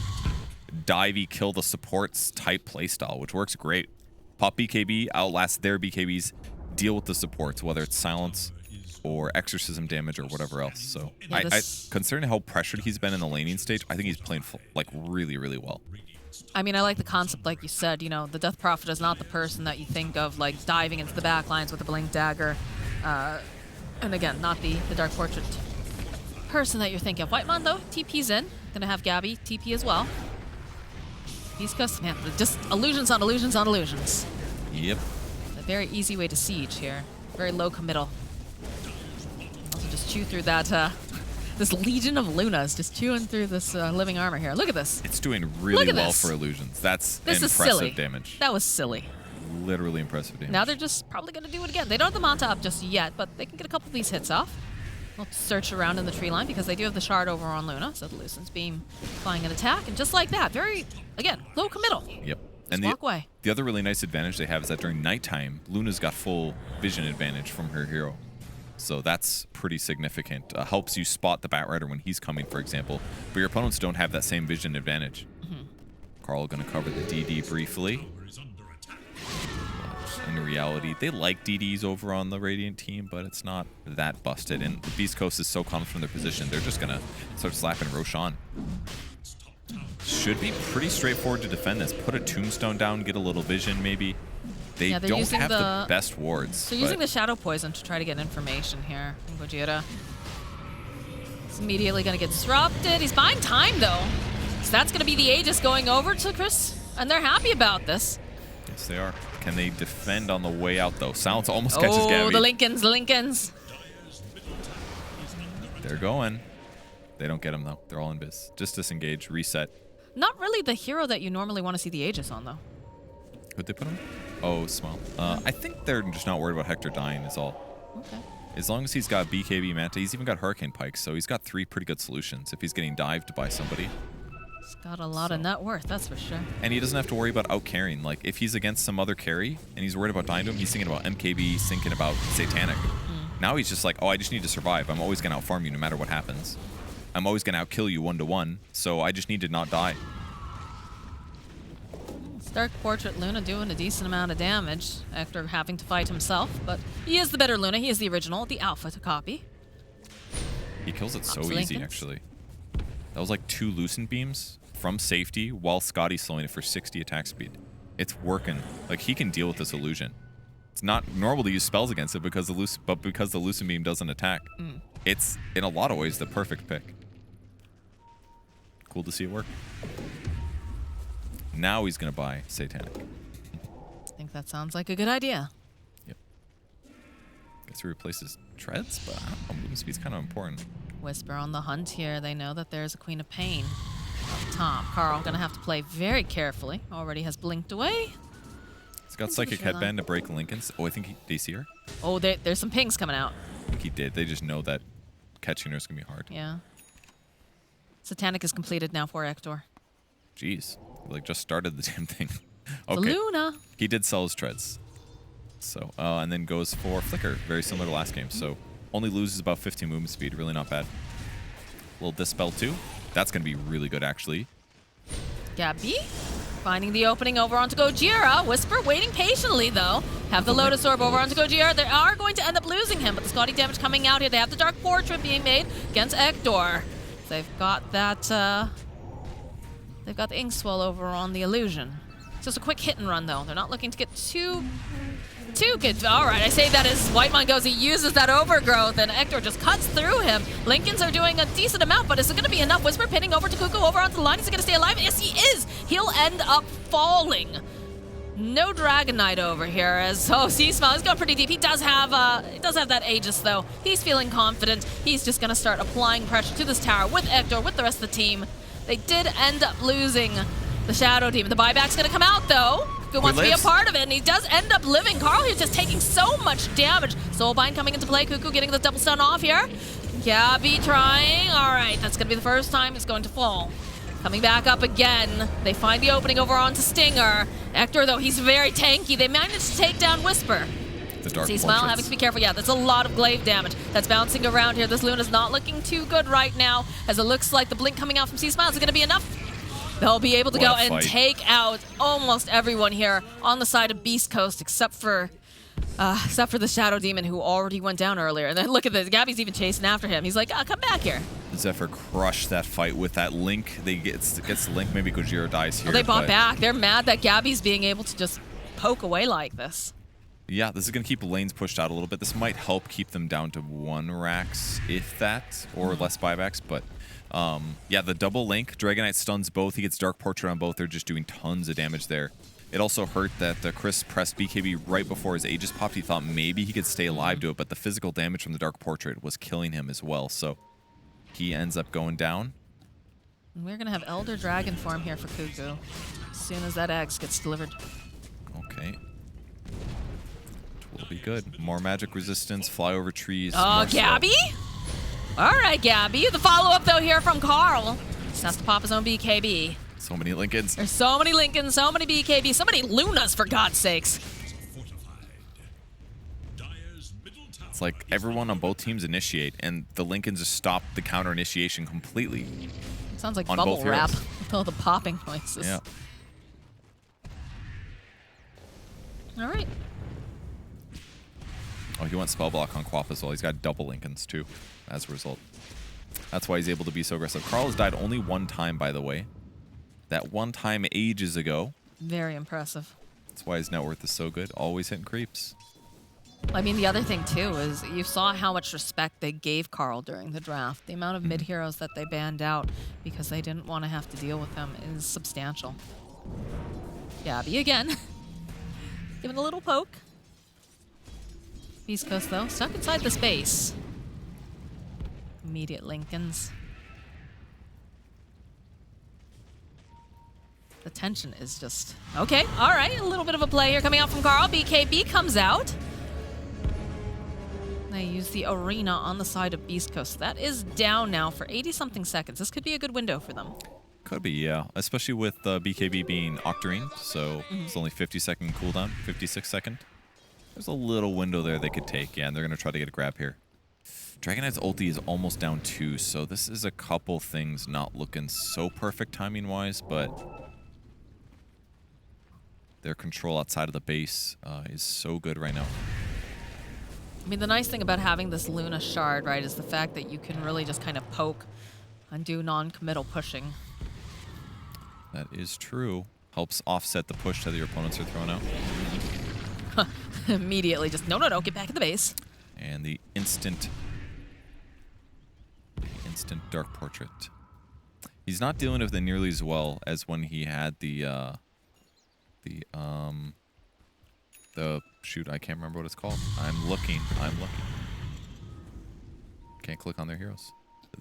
divey kill the supports type playstyle, which works great. Pop BKB, outlast their BKBs, deal with the supports, whether it's silence or exorcism damage or whatever else. So yeah, considering how pressured he's been in the laning stage, I think he's playing like really, really well. I mean, I like the concept, like you said, the Death Prophet is not the person that you think of, like, diving into the backlines with a Blink Dagger. And again, not the Dark Portrait person that you're thinking of. Whitemon, though, TP's in. Gonna have Gabby TP as well. Beast Coast, man, just illusions on illusions on illusions. Yep. A very easy way to siege here. Very low committal. Also just chew through that, this Legion of Lunas, just chewing through this living armor here. Look at this. It's doing really well for illusions. This impressive is silly. Damage. That was silly. Literally impressive damage. Now they're just probably going to do it again. They don't have the Manta up just yet, but they can get a couple of these hits off. They'll search around in the tree line because they do have the shard over on Luna, so the Lucent's Beam flying an attack, and just like that, very, again, low committal. Yep. Just walk away. The other really nice advantage they have is that during nighttime, Luna's got full vision advantage from her hero. So that's pretty significant. Helps you spot the Batrider when he's coming, for example. But your opponents don't have that same vision advantage. Carl going to cover the DD briefly. But in reality, they like DDs over on the Radiant team, but it's not that busted. And the Beast Coast is so confident in their position, they're just going to start slapping Roshan. Should be pretty straightforward to defend this. Put a Tombstone down, get a little vision maybe. They they're don't using have the best wards. They're using the Shadow Poison to try to get information here. Gojira is immediately going to get disrupted. He's buying time, though. So that's going to be the Aegis going over to Chris, and they're happy about this. Yes, they are. Can they defend on the way out, though? Silence almost catches Gabby. Oh, the Lincolns. They're going. They don't get him, though. They're all in biz. Just disengage, reset. Not really the hero that you normally want to see the Aegis on, though. Who'd they put him? Oh, Smile. I think they're just not worried about Hector dying is all. Okay. As long as he's got BKB Manta, he's even got Hurricane Pike, so he's got 3 pretty good solutions if he's getting dived by somebody. He's got a lot of net worth, that's for sure. And he doesn't have to worry about out-carrying. Like, if he's against some other carry and he's worried about dying to him, he's thinking about MKB, thinking about Satanic. Now he's just like, oh, I just need to survive. I'm always going to out-farm you no matter what happens. I'm always going to out-kill you 1-to-1, so I just need to not die. Dark Portrait Luna doing a decent amount of damage after having to fight himself, but he is the better Luna. He is the original, the alpha to copy. He kills it so easy, actually. That was like 2 Lucent Beams from safety while Scotty's slowing it for 60 attack speed. It's working. Like, he can deal with this illusion. It's not normal to use spells against it because the Lucent Beam doesn't attack. It's, in a lot of ways, the perfect pick. Cool to see it work. Now he's going to buy Satanic. I think that sounds like a good idea. Yep. Guess he replaces Treads, but I don't know, movement speed's kind of important. Whisper on the hunt here. They know that there's a Queen of Pain up top. Carl going to have to play very carefully. Already has blinked away. He's got Psychic Headband to break Lincoln's. Oh, I think they see her. Oh, there's some pings coming out. I think he did. They just know that catching her is going to be hard. Yeah. Satanic is completed now for Hector. Jeez. Like, just started the damn thing. Okay. Luna. He did sell his Treads. So, and then goes for Flicker, very similar to last game. So, only loses about 15 movement speed. Really not bad. Little Dispel too. That's going to be really good, actually. Gabby finding the opening over onto Gojira. Whisper waiting patiently, though. Have the Lotus Orb over onto Gojira. They are going to end up losing him, but the Scotty damage coming out here. They have the Dark Portrait being made against Hector. They've got that, they've got the Ink Swell over on the Illusion. It's just a quick hit and run, though. They're not looking to get too good. All right, I say that as Whitemon goes, he uses that Overgrowth, and Hector just cuts through him. Lincolns are doing a decent amount, but is it going to be enough? Whisper pinning over to Cuckoo over onto the line. Is he going to stay alive? Yes, he is. He'll end up falling. No Dragon Knight over here, as Smile is going pretty deep. He does have that Aegis, though. He's feeling confident. He's just going to start applying pressure to this tower with Hector, with the rest of the team. They did end up losing the Shadow Demon. The buyback's going to come out, though. Who wants to be a part of it, and he does end up living. Carl is just taking so much damage. Soulbind coming into play. Cuckoo getting the double stun off here. Gabby trying. All right, that's going to be the first time it's going to fall. Coming back up again. They find the opening over onto Stinger. Hector, though, he's very tanky. They managed to take down Whisper. The Dark Smile having to be careful. Yeah, that's a lot of glaive damage that's bouncing around here. This Luna's not looking too good right now, as it looks like the blink coming out from Smile is going to be enough. They'll be able to go and take out almost everyone here on the side of Beast Coast, except for the Shadow Demon, who already went down earlier. And then look at this. Gabby's even chasing after him. He's like, come back here. Zephyr crushed that fight with that Link. They gets the Link. Maybe Gojira dies here. Well, they bought back. They're mad that Gabby's being able to just poke away like this. Yeah, this is going to keep lanes pushed out a little bit. This might help keep them down to 1 racks, if that, or less buybacks. But yeah, the double Link, Dragon Knight stuns both. He gets Dark Portrait on both. They're just doing tons of damage there. It also hurt that Chris pressed BKB right before his Aegis popped. He thought maybe he could stay alive to it, but the physical damage from the Dark Portrait was killing him as well. So he ends up going down. And we're going to have Elder Dragon form here for Cuckoo as soon as that Axe gets delivered. Okay. Will be good. More magic resistance, fly over trees. Oh, Gabby? All right, Gabby. The follow-up, though, here from Carl. Just has to pop his own BKB. So many Lincolns. There's so many Lincolns, so many BKB, so many Lunas, for God's sakes. It's like everyone on both teams initiate, and the Lincolns just stop the counter initiation completely. Sounds like bubble wrap with all the popping noises. Yeah. All right. Oh, he went spell block on Quap as well. He's got double Lincolns too, as a result. That's why he's able to be so aggressive. Carl has died only 1 time, by the way. That 1 time ages ago. Very impressive. That's why his net worth is so good. Always hitting creeps. I mean, the other thing, too, is you saw how much respect they gave Carl during the draft. The amount of mid-heroes that they banned out because they didn't want to have to deal with them is substantial. Gabby again. Giving a little poke. Beast Coast, though, stuck inside the space. Immediate Lincolns. The tension is just... Okay, all right. A little bit of a play here coming out from Carl. BKB comes out. They use the arena on the side of Beast Coast. That is down now for 80-something seconds. This could be a good window for them. Could be, yeah. Especially with BKB being Octarine, so it's only 50-second cooldown, 56-second. There's a little window there they could take, yeah, and they're going to try to get a grab here. Dragon Knight's ulti is almost down 2, so this is a couple things not looking so perfect timing-wise, but their control outside of the base is so good right now. I mean, the nice thing about having this Luna shard, right, is the fact that you can really just kind of poke and do non-committal pushing. That is true. Helps offset the push that your opponents are throwing out. Immediately just, no, get back in the base. And the instant Dark Portrait. He's not dealing with it nearly as well as when he had the shoot, I can't remember what it's called. I'm looking. Can't click on their heroes.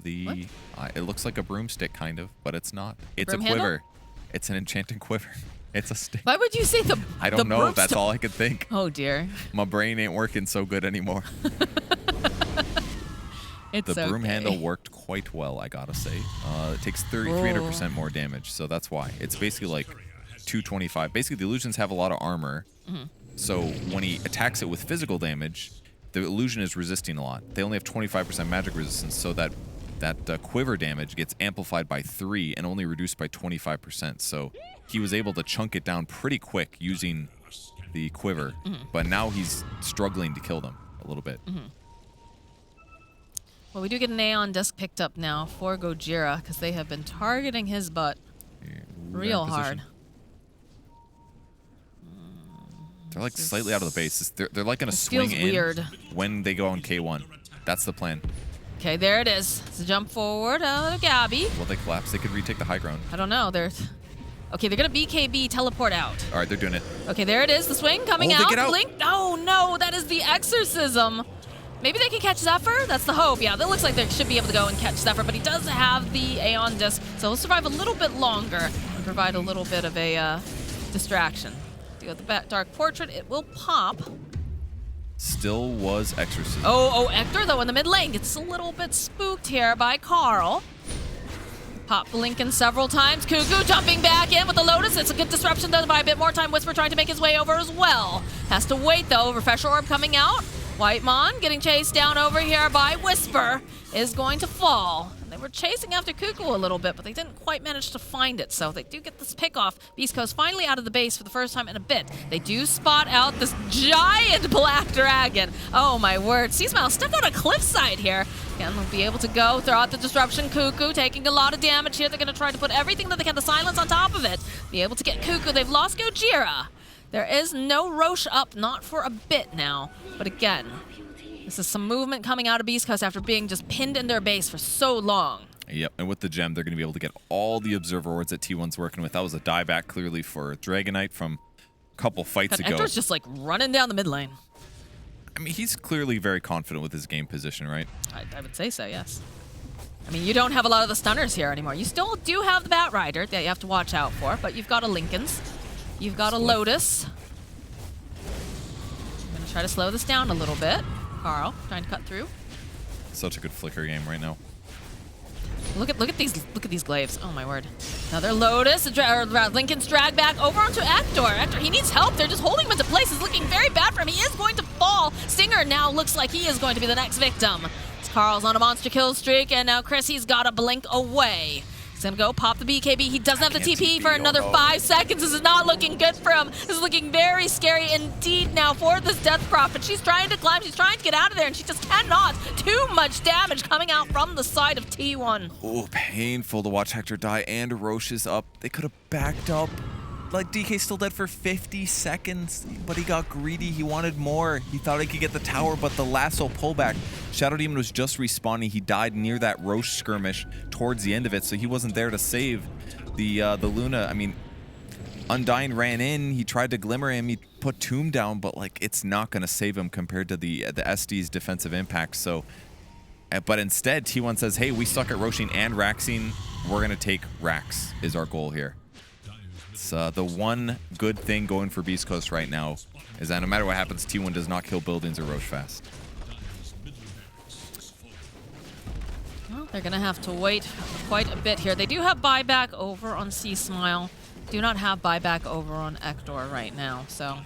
It looks like a broomstick kind of, but it's not. It's a quiver. Handle? It's an enchanting quiver. It's a stick. Why would you say the I don't know. That's all I could think. Oh dear. My brain ain't working so good anymore. The broom handle worked quite well, I gotta say. It takes 300% more damage, so that's why. It's basically like 225. Basically, the illusions have a lot of armor, so when he attacks it with physical damage, the illusion is resisting a lot. They only have 25% magic resistance, so that quiver damage gets amplified by 3 and only reduced by 25%. So he was able to chunk it down pretty quick using the quiver, but now he's struggling to kill them a little bit. Well, we do get an Aeon disc picked up now for Gojira because they have been targeting his butt real hard. They're like slightly out of the base. They're like going to swing in weird. When they go on K1. That's the plan. Okay, there it is. It's a jump forward out of Gabby. Will they collapse? They could retake the high ground. I don't know. Okay, they're going to BKB teleport out. All right, they're doing it. Okay, there it is. The swing coming out. They get out. Blink. Oh, no. That is the exorcism. Maybe they can catch Zephyr? That's the hope. Yeah, it looks like they should be able to go and catch Zephyr, but he does have the Aeon disc, so he'll survive a little bit longer and provide a little bit of a distraction. You got the Dark Portrait. It will pop. Still was Exorcism. Oh, Hector, though, in the mid lane gets a little bit spooked here by Carl. Pop Lincoln several times. Cuckoo jumping back in with the Lotus. It's a good disruption, though, to buy a bit more time. Whisper trying to make his way over as well. Has to wait, though. Refresher Orb coming out. Whitemon getting chased down over here by Whisper is going to fall. They were chasing after Cuckoo a little bit, but they didn't quite manage to find it, so they do get this pick off. Beast Coast finally out of the base for the first time in a bit. They do spot out this giant black dragon. Oh my word. Seasmile stepped on a cliffside here. And they'll be able to go throughout the disruption. Cuckoo taking a lot of damage here. They're going to try to put everything that they can to silence on top of it. Be able to get Cuckoo. They've lost Gojira. There is no Roche up, not for a bit now. But again, this is some movement coming out of Beast Coast after being just pinned in their base for so long. Yep, and with the gem, they're going to be able to get all the Observer Wards that T1's working with. That was a dieback clearly for Dragon Knight from a couple fights ago. Hector's just like running down the mid lane. I mean, he's clearly very confident with his game position, right? I would say so, yes. I mean, you don't have a lot of the stunners here anymore. You still do have the Bat Rider that you have to watch out for, but you've got a Lincoln's. You've got a Lotus. I'm going to try to slow this down a little bit. Carl trying to cut through. Such a good flicker game right now. Look at these glaives. Oh my word. Another Lotus. Lincoln's dragged back over onto Hector. Hector, he needs help. They're just holding him into place. It's looking very bad for him. He is going to fall. Stinger now looks like he is going to be the next victim. Carl's on a monster kill streak, and now Chrissy's got to blink away. He's going to go pop the BKB. He doesn't have the TP for another 5 seconds. This is not looking good for him. This is looking very scary indeed now for this Death Prophet. She's trying to climb. She's trying to get out of there, and she just cannot. Too much damage coming out from the side of T1. Oh, painful to watch Hector die, and Roche is up. They could have backed up. like DK still dead for 50 seconds, but he got greedy. He wanted more. He thought he could get the tower, but the lasso pullback. Shadow Demon was just respawning. He died near that Roche skirmish towards the end of it, so he wasn't there to save the Luna. I mean, Undying ran in. He tried to glimmer him. He put Tomb down, but like it's not going to save him compared to the SD's defensive impact. So, but instead, T1 says, "Hey, we suck at Roshing and Raxing. We're going to take Rax. Is our goal here." It's the one good thing going for Beast Coast right now is that no matter what happens, T1 does not kill buildings or Roche fast. Well, they're going to have to wait quite a bit here. They do have buyback over on C Smile. Do not have buyback over on Ektor right now, so.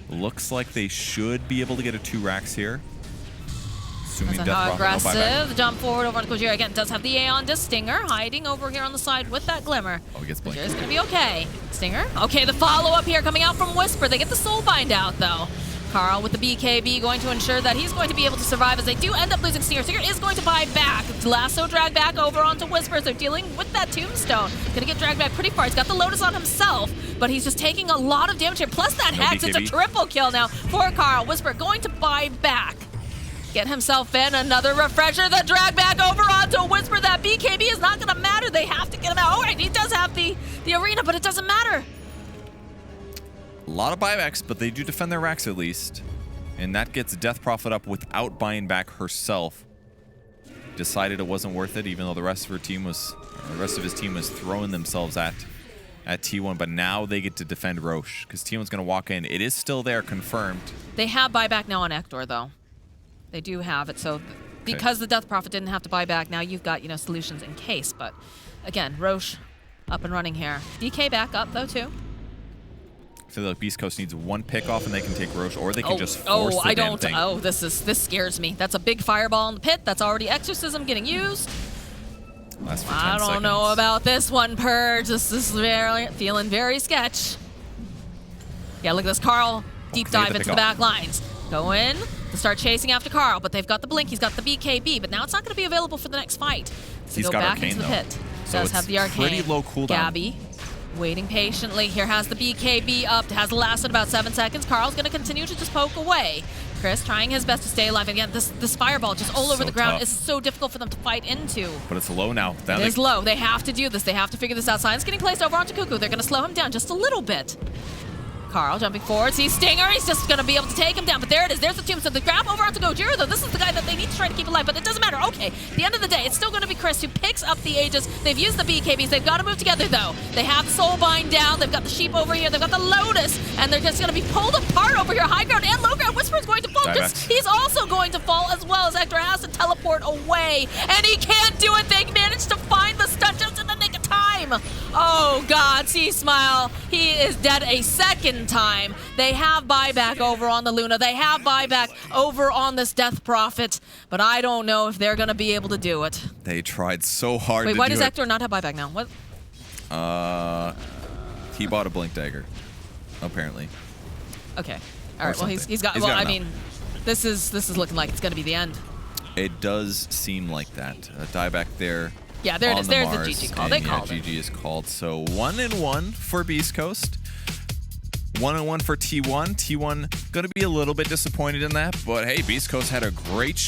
Looks like they should be able to get a 2 racks here. Assuming That's how aggressive. Jump forward over on Kojira. Again, does have the Aeon to Stinger, hiding over here on the side with that Glimmer. Oh, he gets blinked. Kojira's gonna be okay. Stinger. Okay, the follow-up here coming out from Whisper. They get the Soulbind out, though. Carl with the BKB going to ensure that he's going to be able to survive as they do end up losing Stinger. Stinger is going to buy back. Lasso drag back over onto Whisper. They're dealing with that Tombstone. Gonna get dragged back pretty far. He's got the Lotus on himself, but he's just taking a lot of damage here. Plus that Hex, it's a triple kill now for Carl. Whisper going to buy back. Get himself in, another refresher, the drag back over onto Whisper. That BKB is not gonna matter. They have to get him out. All right, he does have the arena, but it doesn't matter. A lot of buybacks, but they do defend their racks at least. And that gets Death Prophet up without buying back herself. Decided it wasn't worth it, even though the rest of his team was throwing themselves at T1. But now they get to defend Roche, because T1's going to walk in. It is still there, confirmed. They have buyback now on Ektor, though. They do have it, so because the Death Prophet didn't have to buy back, now you've got, solutions in case. But again, Roche up and running here. DK back up, though, too. I feel like Beast Coast needs one pick off and they can take Roche, or they can just force the damn thing. Oh, this scares me. That's a big fireball in the pit. That's already Exorcism getting used. Last for 10 I don't seconds. know about this one, Purge. This is feeling very sketch. Yeah, look at this. Carl, deep dive into the back lines. Go in to start chasing after Carl, but they've got the Blink. He's got the BKB, but now it's not going to be available for the next fight. So he's go got back Arcane, into the pit. So Does have the Arcane. Pretty low cooldown. Gabby waiting patiently. Here has the BKB up. Has the last in about 7 seconds. Carl's going to continue to just poke away. Chris trying his best to stay alive. Again, this fireball just all over the ground is so difficult for them to fight into. But it's low now. It is low. They have to do this. They have to figure this out. Science getting placed over onto Cuckoo. They're going to slow him down just a little bit. Carl jumping forward, sees Stinger. He's just going to be able to take him down. But there it is. There's the tomb. So the grab over onto Gojira, though. This is the guy that they need to try to keep alive. But it doesn't matter. Okay, at the end of the day, it's still going to be Chris who picks up the Aegis. They've used the BKBs. They've got to move together, though. They have the Soulbind down. They've got the Sheep over here. They've got the Lotus. And they're just going to be pulled apart over here. High ground and low ground. Whisper's going to fall. He's also going to fall, as well as Ektor has to teleport away. And he can't do it. They managed to find the stun just in the nick of time. Oh, God. See Smile. He is dead a second time. They have buyback over on the Luna. They have buyback over on this Death Prophet. But I don't know if they're going to be able to do it. They tried so hard to do it. Wait, why does Ektor not have buyback now? What? He bought a Blink Dagger, apparently. Okay. All right. Well, he's got. Well, I mean, this is looking like it's going to be the end. It does seem like that. Dieback there. Yeah, there it is. There's the GG call. They called it. GG is called. So 1-1 for Beast Coast. 1-1 for T1. T1 going to be a little bit disappointed in that, but hey, Beast Coast had a great show.